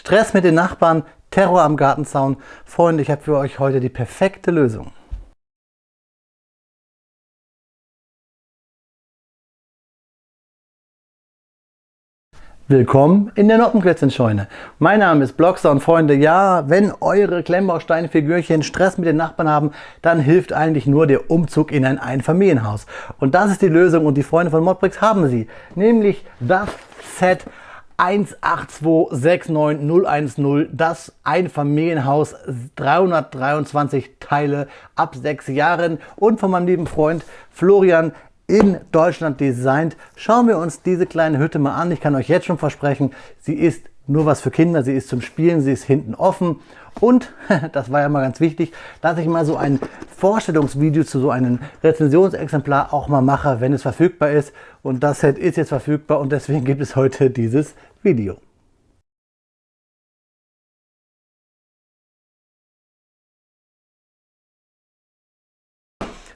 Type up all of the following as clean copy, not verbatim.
Stress mit den Nachbarn, Terror am Gartenzaun. Freunde, ich habe für euch heute die perfekte Lösung. Willkommen in der Noppenklötzchenscheune. Mein Name ist Blockster und Freunde, ja, wenn eure Klemmbausteinfigürchen Stress mit den Nachbarn haben, dann hilft eigentlich nur der Umzug in ein Einfamilienhaus. Und das ist die Lösung und die Freunde von Modbricks haben sie, nämlich das Set 18269010, das Einfamilienhaus, 323 Teile ab 6 Jahren und von meinem lieben Freund Florian in Deutschland designt. Schauen wir uns diese kleine Hütte mal an. Ich kann euch jetzt schon versprechen, sie ist nur was für Kinder, sie ist zum Spielen, sie ist hinten offen und, das war ja mal ganz wichtig, dass ich mal so ein Vorstellungsvideo zu so einem Rezensionsexemplar auch mal mache, wenn es verfügbar ist. Und das Set ist jetzt verfügbar und deswegen gibt es heute dieses Video.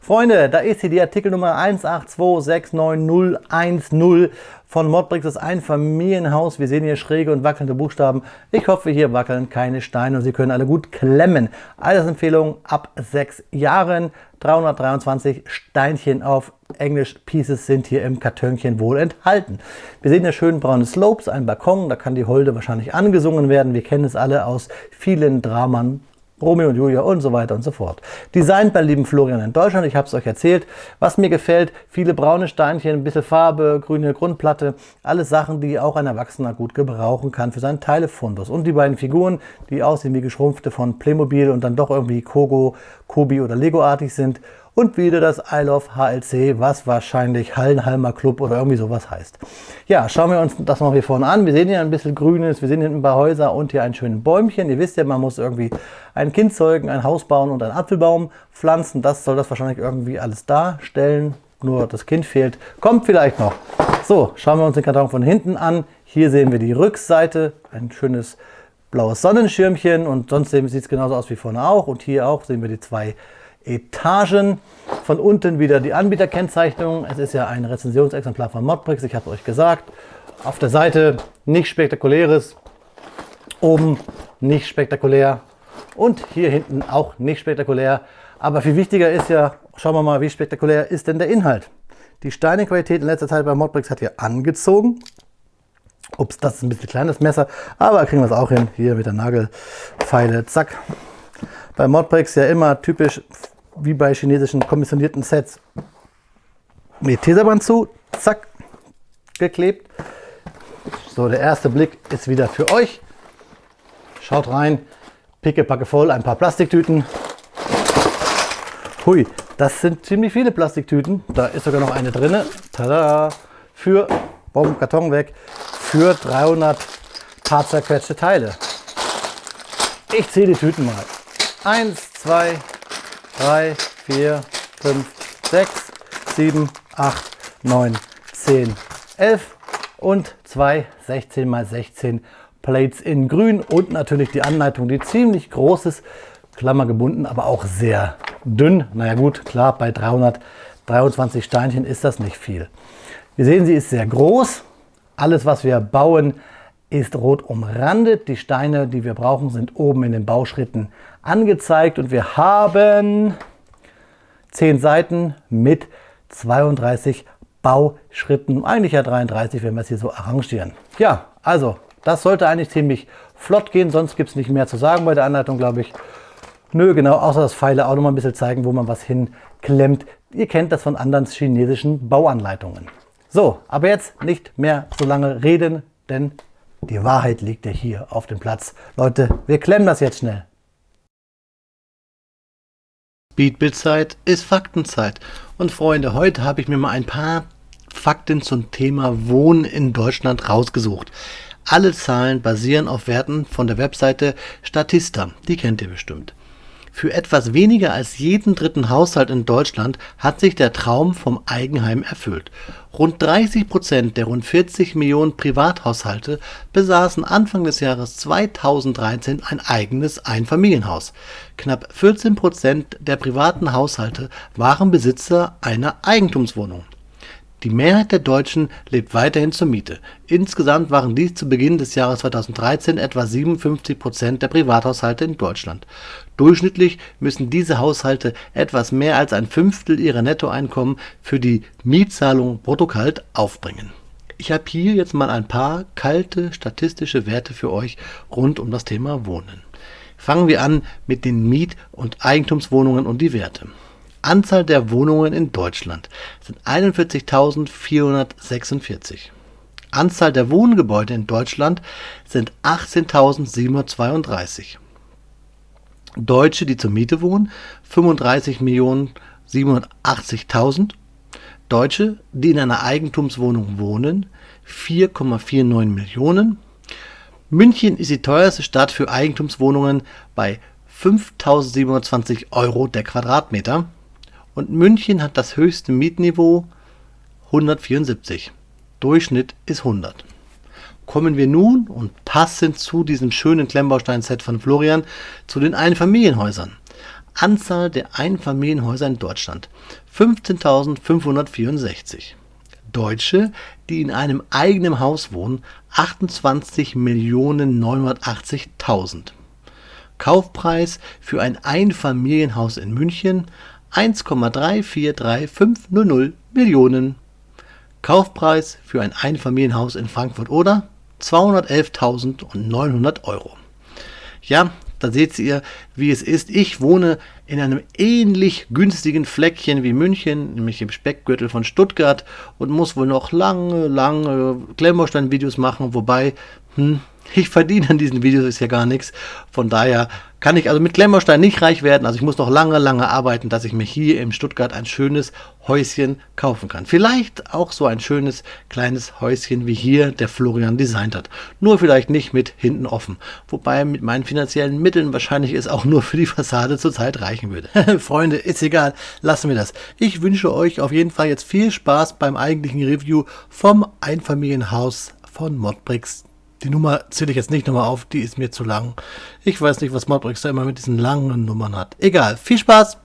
Freunde, da ist hier die Artikelnummer 18269010 von Modbricks, das Einfamilienhaus. Wir sehen hier schräge und wackelnde Buchstaben. Ich hoffe, hier wackeln keine Steine und sie können alle gut klemmen. Alles Empfehlung ab 6 Jahren. 323 Steinchen auf Englisch Pieces sind hier im Kartönchen wohl enthalten. Wir sehen hier schön braune Slopes, ein Balkon, da kann die Holde wahrscheinlich angesungen werden. Wir kennen es alle aus vielen Dramen. Romeo und Julia und so weiter und so fort. Designt bei lieben Florian in Deutschland, ich habe es euch erzählt. Was mir gefällt, viele braune Steinchen, ein bisschen Farbe, grüne Grundplatte, alles Sachen, die auch ein Erwachsener gut gebrauchen kann für seinen Teilefundus. Und die beiden Figuren, die aussehen wie geschrumpfte von Playmobil und dann doch irgendwie Kogo, Kobi oder Lego-artig sind. Und wieder das I Love HLC, was wahrscheinlich Hallenhalmer Club oder irgendwie sowas heißt. Ja, schauen wir uns das mal hier vorne an. Wir sehen hier ein bisschen Grünes, wir sehen hinten ein paar Häuser und hier ein schönes Bäumchen. Ihr wisst ja, man muss irgendwie ein Kind zeugen, ein Haus bauen und einen Apfelbaum pflanzen. Das soll das wahrscheinlich irgendwie alles darstellen. Nur das Kind fehlt. Kommt vielleicht noch. So, schauen wir uns den Karton von hinten an. Hier sehen wir die Rückseite. Ein schönes blaues Sonnenschirmchen. Und sonst sieht es genauso aus wie vorne auch. Und hier auch sehen wir die zwei Etagen. Von unten wieder die Anbieterkennzeichnung. Es ist ja ein Rezensionsexemplar von Modbricks, ich habe es euch gesagt. Auf der Seite nichts Spektakuläres, oben nicht spektakulär und hier hinten auch nicht spektakulär. Aber viel wichtiger ist ja, schauen wir mal, wie spektakulär ist denn der Inhalt. Die Steinequalität in letzter Zeit bei Modbricks hat hier angezogen. Ups, das ist ein bisschen kleines Messer, aber kriegen wir es auch hin. Hier mit der Nagelfeile, zack. Bei Modbricks ja immer typisch wie bei chinesischen kommissionierten Sets mit Tesaband zu, zack, geklebt. So, der erste Blick ist wieder für euch. Schaut rein, pickepacke voll, ein paar Plastiktüten. Hui, das sind ziemlich viele Plastiktüten. Da ist sogar noch eine drin. Tada! Für, Baum, Karton weg, für 300 paar zerquetschte Teile. Ich zähle die Tüten mal. 1, 2, 3, 4, 5, 6, 7, 8, 9, 10, 11 und 2 16 x 16 Plates in grün und natürlich die Anleitung, die ziemlich groß ist, klammergebunden, aber auch sehr dünn. Naja gut, klar, bei 323 Steinchen ist das nicht viel. Wir sehen, sie ist sehr groß. Alles, was wir bauen, ist rot umrandet. Die Steine, die wir brauchen, sind oben in den Bauschritten angezeigt und wir haben 10 Seiten mit 32 Bauschritten, eigentlich ja 33, wenn wir es hier so arrangieren. Ja, also das sollte eigentlich ziemlich flott gehen, sonst gibt es nicht mehr zu sagen bei der Anleitung, glaube ich. Nö, genau, außer das Pfeile auch noch mal ein bisschen zeigen, wo man was hinklemmt. Ihr kennt das von anderen chinesischen Bauanleitungen. So, aber jetzt nicht mehr so lange reden, denn die Wahrheit liegt ja hier auf dem Platz. Leute, wir klemmen das jetzt schnell. Beatbit-Zeit ist Faktenzeit. Und Freunde, heute habe ich mir mal ein paar Fakten zum Thema Wohnen in Deutschland rausgesucht. Alle Zahlen basieren auf Werten von der Webseite Statista. Die kennt ihr bestimmt. Für etwas weniger als jeden dritten Haushalt in Deutschland hat sich der Traum vom Eigenheim erfüllt. Rund 30% der rund 40 Millionen Privathaushalte besaßen Anfang des Jahres 2013 ein eigenes Einfamilienhaus. Knapp 14% der privaten Haushalte waren Besitzer einer Eigentumswohnung. Die Mehrheit der Deutschen lebt weiterhin zur Miete. Insgesamt waren dies zu Beginn des Jahres 2013 etwa 57% der Privathaushalte in Deutschland. Durchschnittlich müssen diese Haushalte etwas mehr als ein Fünftel ihrer Nettoeinkommen für die Mietzahlung brutto kalt aufbringen. Ich habe hier jetzt mal ein paar kalte statistische Werte für euch rund um das Thema Wohnen. Fangen wir an mit den Miet- und Eigentumswohnungen und die Werte. Anzahl der Wohnungen in Deutschland sind 41.446. Anzahl der Wohngebäude in Deutschland sind 18.732. Deutsche, die zur Miete wohnen, 35.780.000. Deutsche, die in einer Eigentumswohnung wohnen, 4,49 Millionen. München ist die teuerste Stadt für Eigentumswohnungen bei 5.720 Euro der Quadratmeter. Und München hat das höchste Mietniveau 174. Durchschnitt ist 100. Kommen wir nun und passend zu diesem schönen Klemmbaustein-Set von Florian zu den Einfamilienhäusern. Anzahl der Einfamilienhäuser in Deutschland 15.564. Deutsche, die in einem eigenen Haus wohnen, 28.980.000. Kaufpreis für ein Einfamilienhaus in München 1,343500 Millionen. Kaufpreis für ein Einfamilienhaus in Frankfurt-Oder 211.900 Euro. Ja, da seht ihr, wie es ist. Ich wohne in einem ähnlich günstigen Fleckchen wie München, nämlich im Speckgürtel von Stuttgart, und muss wohl noch lange Klemmbaustein-Videos machen, wobei ich verdiene an diesen Videos ist ja gar nichts. Von daher kann ich also mit Klemmbaustein nicht reich werden. Also ich muss noch lange arbeiten, dass ich mir hier in Stuttgart ein schönes Häuschen kaufen kann. Vielleicht auch so ein schönes kleines Häuschen wie hier der Florian designt hat. Nur vielleicht nicht mit hinten offen. Wobei mit meinen finanziellen Mitteln wahrscheinlich es auch nur für die Fassade zurzeit reichen würde. Freunde, ist egal. Lassen wir das. Ich wünsche euch auf jeden Fall jetzt viel Spaß beim eigentlichen Review vom Einfamilienhaus von Modbricks. Die Nummer zähle ich jetzt nicht nochmal auf, die ist mir zu lang. Ich weiß nicht, was Modbricks da immer mit diesen langen Nummern hat. Egal, viel Spaß!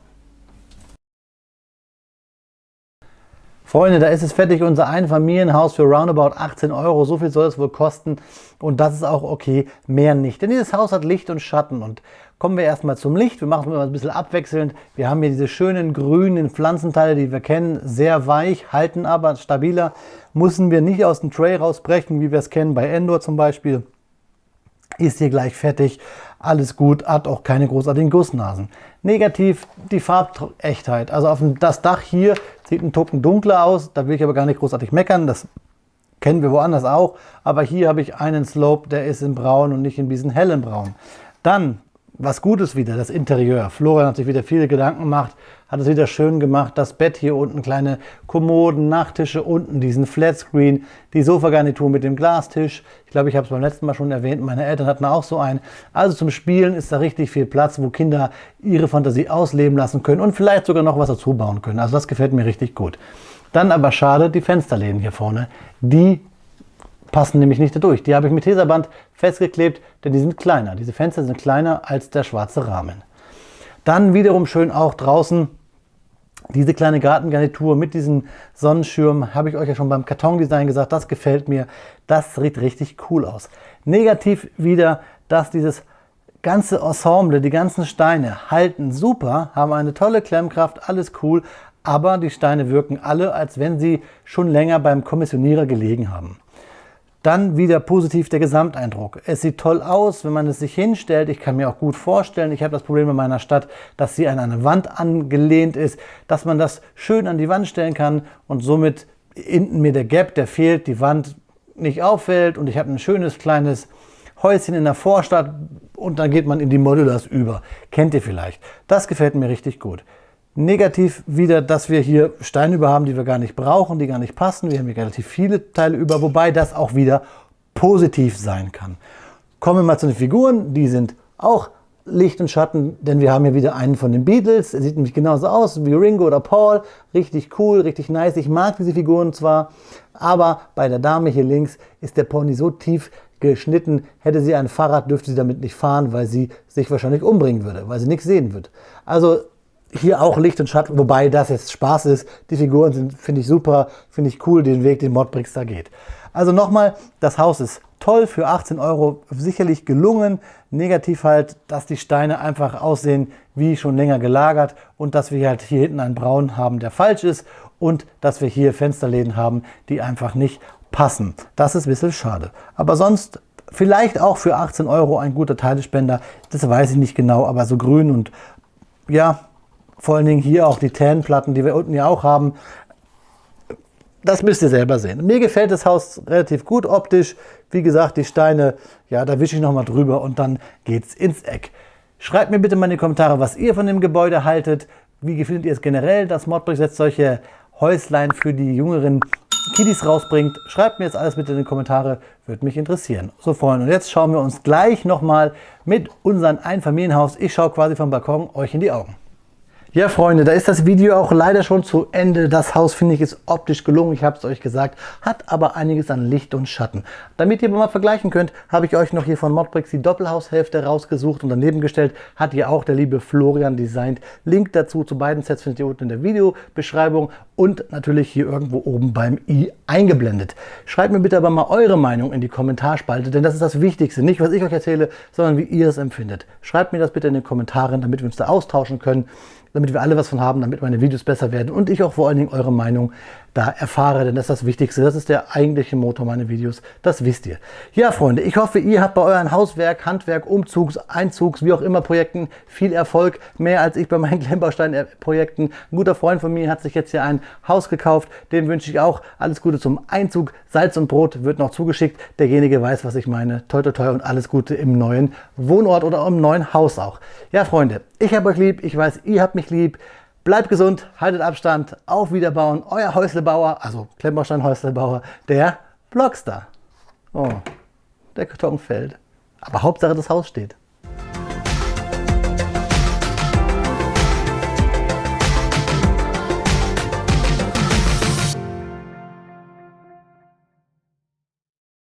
Freunde, da ist es fertig, unser Einfamilienhaus für roundabout 18 Euro. So viel soll es wohl kosten und das ist auch okay, mehr nicht. Denn dieses Haus hat Licht und Schatten und kommen wir erstmal zum Licht. Wir machen es mal ein bisschen abwechselnd. Wir haben hier diese schönen grünen Pflanzenteile, die wir kennen, sehr weich, halten aber stabiler. Müssen wir nicht aus dem Tray rausbrechen, wie wir es kennen bei Endor zum Beispiel. Ist hier gleich fertig, alles gut, hat auch keine großartigen Gussnasen. Negativ die Farbechtheit. Also auf das Dach hier sieht ein Tucken dunkler aus, da will ich aber gar nicht großartig meckern, das kennen wir woanders auch. Aber hier habe ich einen Slope, der ist in braun und nicht in diesem hellen Braun. Dann was Gutes wieder, das Interieur. Florian hat sich wieder viele Gedanken gemacht, hat es wieder schön gemacht. Das Bett hier unten, kleine Kommoden, Nachttische unten, diesen Flatscreen, die Sofagarnitur mit dem Glastisch. Ich glaube, ich habe es beim letzten Mal schon erwähnt, meine Eltern hatten auch so einen. Also zum Spielen ist da richtig viel Platz, wo Kinder ihre Fantasie ausleben lassen können und vielleicht sogar noch was dazu bauen können. Also das gefällt mir richtig gut. Dann aber schade, die Fensterläden hier vorne, die passen nämlich nicht da durch. Die habe ich mit Tesaband festgeklebt, denn die sind kleiner. Diese Fenster sind kleiner als der schwarze Rahmen. Dann wiederum schön auch draußen diese kleine Gartengarnitur mit diesem Sonnenschirm. Habe ich euch ja schon beim Kartondesign gesagt, das gefällt mir. Das sieht richtig cool aus. Negativ wieder, dass dieses ganze Ensemble, die ganzen Steine halten super, haben eine tolle Klemmkraft, alles cool. Aber die Steine wirken alle, als wenn sie schon länger beim Kommissionierer gelegen haben. Dann wieder positiv der Gesamteindruck. Es sieht toll aus, wenn man es sich hinstellt. Ich kann mir auch gut vorstellen, ich habe das Problem in meiner Stadt, dass sie an eine Wand angelehnt ist, dass man das schön an die Wand stellen kann und somit hinten mir der Gap, der fehlt, die Wand nicht auffällt und ich habe ein schönes kleines Häuschen in der Vorstadt und dann geht man in die Modulars über. Kennt ihr vielleicht. Das gefällt mir richtig gut. Negativ wieder, dass wir hier Steine über haben, die wir gar nicht brauchen, die gar nicht passen. Wir haben hier relativ viele Teile über, wobei das auch wieder positiv sein kann. Kommen wir mal zu den Figuren. Die sind auch Licht und Schatten, denn wir haben hier wieder einen von den Beatles. Er sieht nämlich genauso aus wie Ringo oder Paul. Richtig cool, richtig nice. Ich mag diese Figuren zwar, aber bei der Dame hier links ist der Pony so tief geschnitten. Hätte sie ein Fahrrad, dürfte sie damit nicht fahren, weil sie sich wahrscheinlich umbringen würde, weil sie nichts sehen wird. Also Hier auch Licht und Schatten, wobei das jetzt Spaß ist. Die Figuren sind, finde ich super, finde ich cool, den Weg, den Modbricks da geht. Also nochmal, das Haus ist toll für 18 Euro, sicherlich gelungen. Negativ halt, dass die Steine einfach aussehen wie schon länger gelagert und dass wir halt hier hinten einen Braun haben, der falsch ist und dass wir hier Fensterläden haben, die einfach nicht passen. Das ist ein bisschen schade. Aber sonst vielleicht auch für 18 Euro ein guter Teilespender. Das weiß ich nicht genau, aber so grün und ja, vor allen Dingen hier auch die Tan-Platten, die wir unten ja auch haben. Das müsst ihr selber sehen. Mir gefällt das Haus relativ gut optisch. Wie gesagt, die Steine, ja, da wische ich nochmal drüber und dann geht's ins Eck. Schreibt mir bitte mal in die Kommentare, was ihr von dem Gebäude haltet. Wie findet ihr es generell, dass Modbricks jetzt solche Häuslein für die jüngeren Kiddies rausbringt? Schreibt mir jetzt alles bitte in die Kommentare, würde mich interessieren. So Freunde, und jetzt schauen wir uns gleich nochmal mit unserem Einfamilienhaus, ich schaue quasi vom Balkon euch in die Augen. Ja Freunde, da ist das Video auch leider schon zu Ende. Das Haus, finde ich, ist optisch gelungen, ich habe es euch gesagt, hat aber einiges an Licht und Schatten. Damit ihr mal vergleichen könnt, habe ich euch noch hier von Modbricks die Doppelhaushälfte rausgesucht und daneben gestellt, hat hier auch der liebe Florian designt. Link dazu zu beiden Sets findet ihr unten in der Videobeschreibung und natürlich hier irgendwo oben beim i eingeblendet. Schreibt mir bitte aber mal eure Meinung in die Kommentarspalte, denn das ist das Wichtigste. Nicht, was ich euch erzähle, sondern wie ihr es empfindet. Schreibt mir das bitte in den Kommentaren, damit wir uns da austauschen können, damit wir alle was von haben, damit meine Videos besser werden und ich auch vor allen Dingen eure Meinung da erfahre, denn das ist das Wichtigste, das ist der eigentliche Motor meiner Videos, das wisst ihr. Ja Freunde, ich hoffe, ihr habt bei euren Hauswerk, Handwerk, Umzugs, Einzugs, wie auch immer Projekten viel Erfolg, mehr als ich bei meinen Klemmbaustein-Projekten. Ein guter Freund von mir hat sich jetzt hier ein Haus gekauft, dem wünsche ich auch alles Gute zum Einzug, Salz und Brot wird noch zugeschickt, derjenige weiß, was ich meine. Toi toi toi und alles Gute im neuen Wohnort oder im neuen Haus auch. Ja Freunde, ich habe euch lieb, ich weiß, ihr habt mich lieb. Bleibt gesund, haltet Abstand, auf Wiederbauen, euer Häuslebauer, also Klemmbaustein-Häuslebauer, der Vlogstar. Oh, der Karton fällt. Aber Hauptsache das Haus steht.